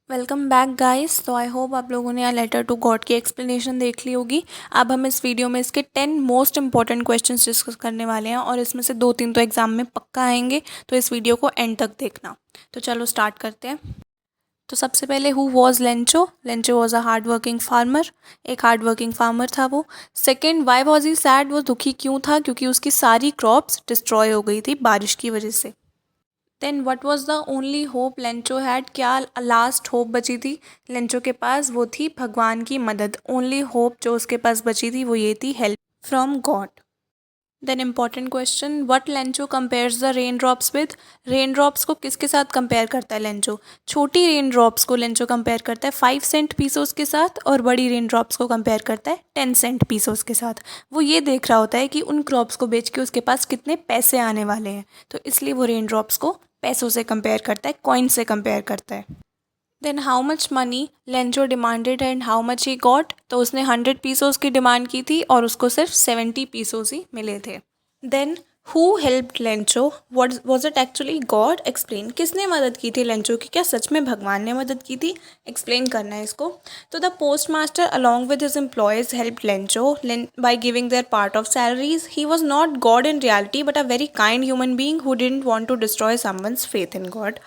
Welcome back guys. तो I hope आप लोगों ने लेटर टू गॉड की एक्सप्लेनेशन देख ली होगी। अब हम इस वीडियो में इसके 10 मोस्ट इंपॉर्टेंट क्वेश्चंस डिस्कस करने वाले हैं और इसमें से 2-3 तो एग्जाम में पक्का आएंगे, तो इस वीडियो को एंड तक देखना। तो चलो स्टार्ट करते हैं। तो सबसे पहले who was Lencho. Lencho was a hard working farmer. एक हार्ड वर्किंग फार्मर था वो। Second, why was he sad. वो दुखी क्यों था? क्योंकि उसकी सारी क्रॉप्स डिस्ट्रॉय हो गई थी बारिश की वजह से। Then what was the only hope Lencho had. क्या लास्ट होप बची थी लेंचो के पास? वो थी भगवान की मदद। ओनली होप जो उसके पास बची थी वो ये थी, help from God. Then important question, what Lencho compares the rain drops with. Rain drops को किसके साथ कंपेयर करता है लेंचो? छोटी रेन ड्रॉप्स को लेंचो कंपेयर करता है 5 सेंट पीसोस के साथ, और बड़ी रेन ड्रॉप्स को कंपेयर करता है 10 सेंट पीसोस के साथ। वो ये देख रहा होता है कि उन क्रॉप्स को बेच के उसके पास कितने पैसे आने वाले हैं, तो इसलिए वो रेन ड्रॉप्स को पैसों से कंपेयर करता है, कॉइन से कंपेयर करता है। Then how much money Lencho demanded and how much he got. तो उसने 100 पीसोस की डिमांड की थी और उसको सिर्फ 70 पीसोस ही मिले थे। Then who helped Lencho. What was it actually God? Explain. किसने मदद की थी लेंचो की? क्या सच में भगवान ने मदद की थी? एक्सप्लेन करना है इसको। तो the post master along with his employees help Lencho by giving their part of salaries. He was not God in reality but a very kind human being who didn't want to destroy someone's faith in God.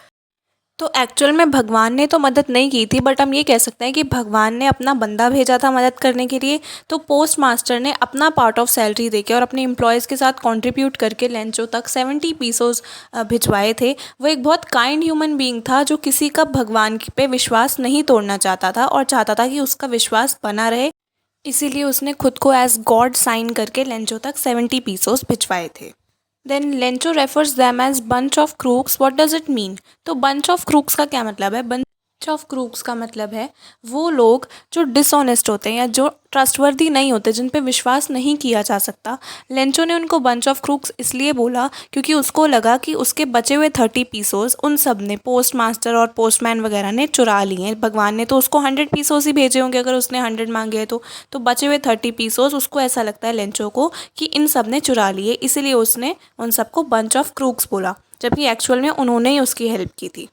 तो एक्चुअल में भगवान ने तो मदद नहीं की थी, बट हम ये कह सकते हैं कि भगवान ने अपना बंदा भेजा था मदद करने के लिए। तो पोस्ट मास्टर ने अपना पार्ट ऑफ सैलरी देके और अपने एम्प्लॉयज़ के साथ कंट्रीब्यूट करके लेंचो तक 70 पीसोस भिजवाए थे। वो एक बहुत काइंड ह्यूमन बीइंग था जो किसी का भगवान पे विश्वास नहीं तोड़ना चाहता था और चाहता था कि उसका विश्वास बना रहे। इसीलिए उसने खुद को एज गॉड साइन करके लेंचो तक 70 पीसोस भिजवाए थे। Then Lencho refers them as bunch of crooks. What does it mean? तो बंच ऑफ क्रूक्स का क्या मतलब है? बंच ऑफ क्रूक्स का मतलब है वो लोग जो डिसऑनेस्ट होते हैं या जो ट्रस्टवर्दी नहीं होते, जिन पे विश्वास नहीं किया जा सकता। लेंचो ने उनको बंच ऑफ क्रूक्स इसलिए बोला क्योंकि उसको लगा कि उसके बचे हुए 30 पीसोस उन सब ने, पोस्ट मास्टर और पोस्टमैन वगैरह ने चुरा लिए हैं। भगवान ने तो उसको 100 पीसोस ही भेजे होंगे अगर उसने 100 मांगे हैं तो बचे हुए 30 पीसोस उसको ऐसा लगता है लेंचो को कि इन सब ने चुरा लिए, इसीलिए उसने उन सबको बंच ऑफ क्रूक्स बोला, जबकि एक्चुअल में उन्होंने ही उसकी हेल्प की थी।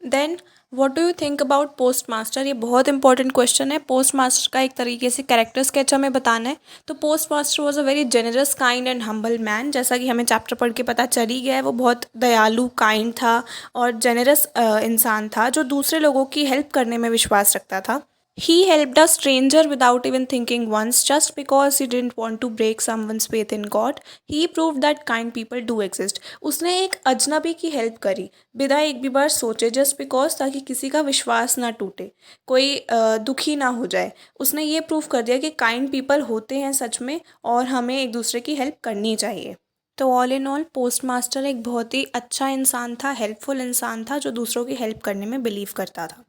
Then what do you think about post master? ये बहुत इंपॉर्टेंट क्वेश्चन है। पोस्ट मास्टर का एक तरीके से कैरेक्टर स्केच हमें बताना है। तो post master was a very generous, kind and humble man. जैसा कि हमें चैप्टर पढ़ के पता चल ही गया है, वो बहुत दयालु, काइंड था और जेनरस इंसान था जो दूसरे लोगों की हेल्प करने में विश्वास रखता था। He helped a stranger without even thinking once, just because he didn't want to break someone's faith in God. He proved that kind people do exist. उसने एक अजनबी की हेल्प करी बिना एक भी बार सोचे, जस्ट बिकॉज, ताकि किसी का विश्वास ना टूटे, कोई दुखी ना हो जाए। उसने ये प्रूव कर दिया कि काइंड पीपल होते हैं सच में और हमें एक दूसरे की हेल्प करनी चाहिए। तो all in all post master एक बहुत ही अच्छा इंसान था, हेल्पफुल इंसान था जो दूसरों की हेल्प करने में बिलीव करता था।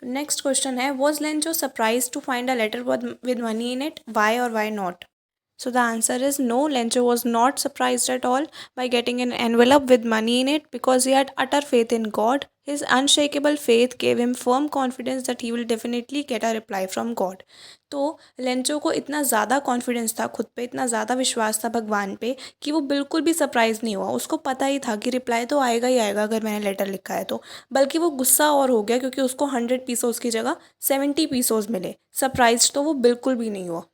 तो नेक्स्ट क्वेश्चन है, was Lencho surprise to find a letter with money in it? Why और why not? So the answer is no, Lencho was not surprised at all by getting an envelope with money in it because he had utter faith in God. His unshakable faith gave him firm confidence that he will definitely get a reply from God. तो Lencho को इतना ज़्यादा confidence था खुद पे, इतना ज़्यादा विश्वास था भगवान पे कि वो बिल्कुल भी सरप्राइज़ नहीं हुआ। उसको पता ही था कि रिप्लाई तो आएगा ही आएगा अगर मैंने लेटर लिखा है तो। बल्कि वो गुस्सा और हो गया क्योंकि उसको 100 पीसोस की जगह 70 पीसोस मिले। सरप्राइज तो वो बिल्कुल भी नहीं हुआ।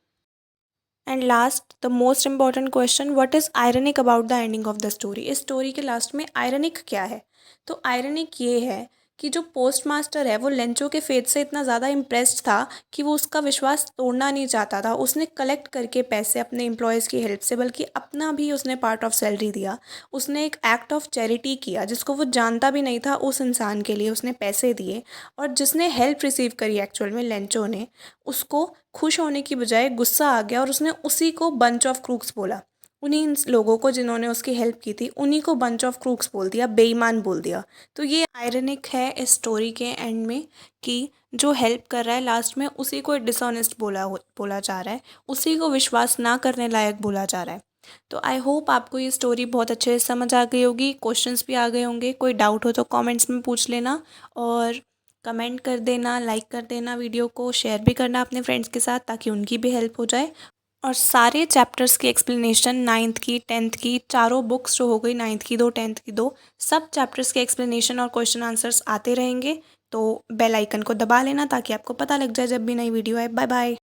And last the most important question, what is ironic about the ending of the story? इस स्टोरी के लास्ट में आयरनिक क्या है? तो आयरनिक ये है कि जो पोस्ट मास्टर है वो लेंचो के फेथ से इतना ज़्यादा इम्प्रेस्ड था कि वो उसका विश्वास तोड़ना नहीं चाहता था। उसने कलेक्ट करके पैसे अपने एम्प्लॉयज़ की हेल्प से, बल्कि अपना भी उसने पार्ट ऑफ सैलरी दिया। उसने एक एक्ट ऑफ चैरिटी किया जिसको वो जानता भी नहीं था, उस इंसान के लिए उसने पैसे दिए। और जिसने हेल्प रिसीव करी एक्चुअल में लेंचो ने, उसको खुश होने की बजाय गुस्सा आ गया और उसने उसी को बंच ऑफ क्रूक्स बोला। उन्हीं लोगों को जिन्होंने उसकी हेल्प की थी उन्हीं को बंच ऑफ क्रूक्स बोल दिया, बेईमान बोल दिया। तो ये आयरनिक है इस स्टोरी के एंड में कि जो हेल्प कर रहा है लास्ट में उसी को डिसऑनेस्ट बोला जा रहा है, उसी को विश्वास ना करने लायक बोला जा रहा है। तो आई होप आपको ये स्टोरी बहुत अच्छे से समझ आ गई होगी, क्वेश्चंस भी आ गए होंगे। कोई डाउट हो तो कमेंट्स में पूछ लेना और कमेंट कर देना, लाइक कर देना, वीडियो को शेयर भी करना अपने फ्रेंड्स के साथ ताकि उनकी भी हेल्प हो जाए। और सारे चैप्टर्स की एक्सप्लेनेशन, 9th की, 10th की, चारों बुक्स जो हो गई, 9th की 2, 10th की 2, सब चैप्टर्स के एक्सप्लेनेशन और क्वेश्चन आंसर्स आते रहेंगे। तो बेल आइकन को दबा लेना ताकि आपको पता लग जाए जब भी नई वीडियो आए। Bye bye.